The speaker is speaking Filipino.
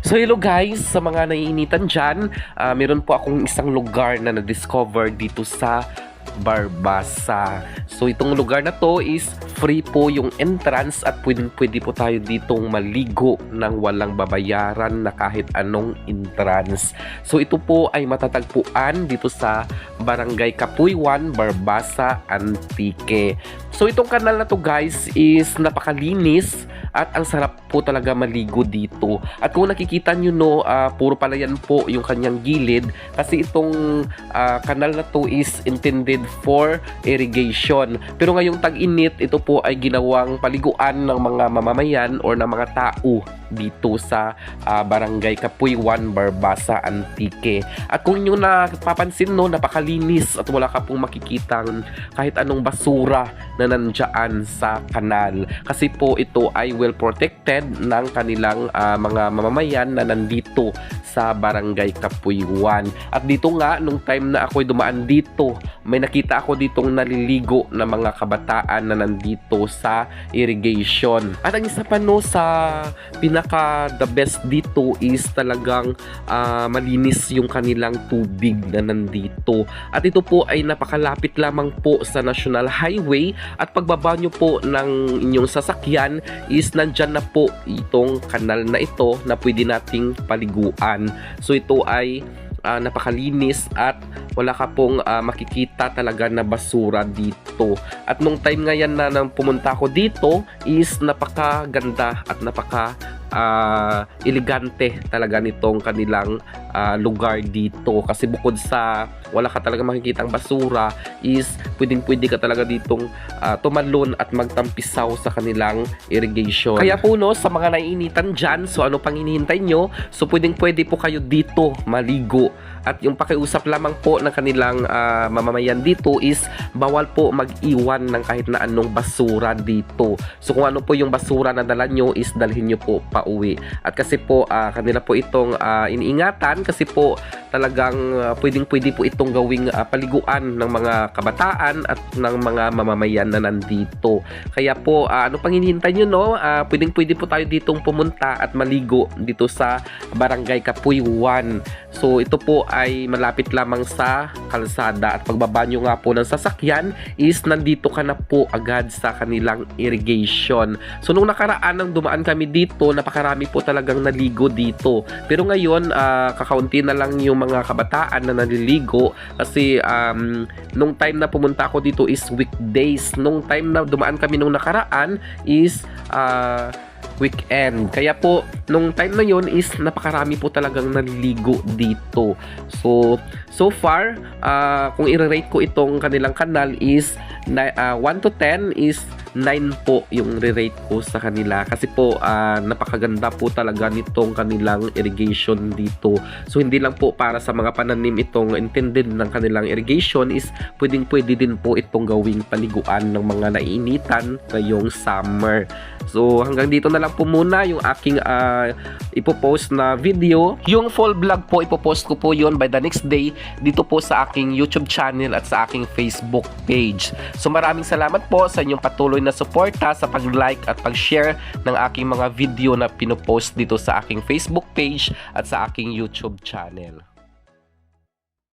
So hello guys, sa mga naiinitan dyan, meron po akong isang lugar na na-discover dito sa Barbasa. So itong lugar na to is free po yung entrance at pwede po tayo ditong maligo ng walang babayaran na kahit anong entrance. So ito po ay matatagpuan dito sa Barangay Kapuywan, Barbasa, Antique. So itong kanal na to guys is napakalinis at ang sarap po talaga maligo dito. At kung nakikita nyo no, puro palayan po yung kanyang gilid kasi itong kanal na to is intended for irrigation. Pero ngayong tag-init, ito po ay ginawang paliguan ng mga mamamayan or ng mga tao dito sa Barangay Kapuywan, Barbasa, Antique. At kung nyo napapansin no, napakalinis at wala ka pong makikitang kahit anong basura na nandyan sa kanal. Kasi po ito ay well protected ng kanilang mga mamamayan na nandito sa Barangay Kapuywan. At dito nga, nung time na ako'y dumaan dito, may nakita ako ditong naliligo na mga kabataan na nandito sa irrigation. At ang isa pa no sa pinaka the best dito is talagang malinis yung kanilang tubig na nandito. At ito po ay napakalapit lamang po sa National Highway at pagbaba nyo po ng inyong sasakyan is nandyan na po itong kanal na ito na pwede nating paliguan. So ito ay napakalinis at wala ka pong makikita talaga na basura dito. At nung time ngayon na nang pumunta ako dito is napakaganda at elegante talaga nitong kanilang lugar dito. Kasi bukod sa wala ka talaga makikitang basura is pwede ka talaga ditong tumalon at magtampisaw sa kanilang irrigation. Kaya po no, sa mga naiinitan dyan, so ano pang hinihintay nyo? So pwede po kayo dito maligo. At yung pakiusap lamang po ng kanilang mamamayan dito is bawal po mag-iwan ng kahit na anong basura dito. So kung ano po yung basura na dala nyo is dalhin nyo po pa uwi. At kasi po kanila po itong iniingatan kasi po talagang pwede po itong gawing paliguan ng mga kabataan at ng mga mamamayan na nandito. Kaya po ano pang hinihintay nyo no? Pwede po tayo ditong pumunta at maligo dito sa Barangay Kapuywan. So ito po ay malapit lamang sa kalsada at pagbaba nyo nga po ng sasakyan is nandito ka na po agad sa kanilang irrigation. So nung nakaraan nang dumaan kami dito, napakarami po talagang naligo dito. Pero ngayon kakaunti na lang yung mga kabataan na naliligo kasi nung time na pumunta ako dito is weekdays. Nung time na dumaan kami nung nakaraan is weekend. Kaya po, nung time na yon is napakarami po talagang naliligo dito. So far, kung i-rate ko itong kanilang kanal is 1 to 10 is 9 po yung re-rate ko sa kanila kasi po napakaganda po talaga nitong kanilang irrigation dito. So hindi lang po para sa mga pananim itong intended ng kanilang irrigation is pwede din po itong gawing paliguan ng mga naiinitan ngayong summer. So hanggang dito na lang po muna yung aking ipopost na video. Yung full vlog po ipopost ko po yun by the next day dito po sa aking YouTube channel at sa aking Facebook page. So maraming salamat po sa inyong patuloy na suporta sa pag-like at pag-share ng aking mga video na pinopost dito sa aking Facebook page at sa aking YouTube channel.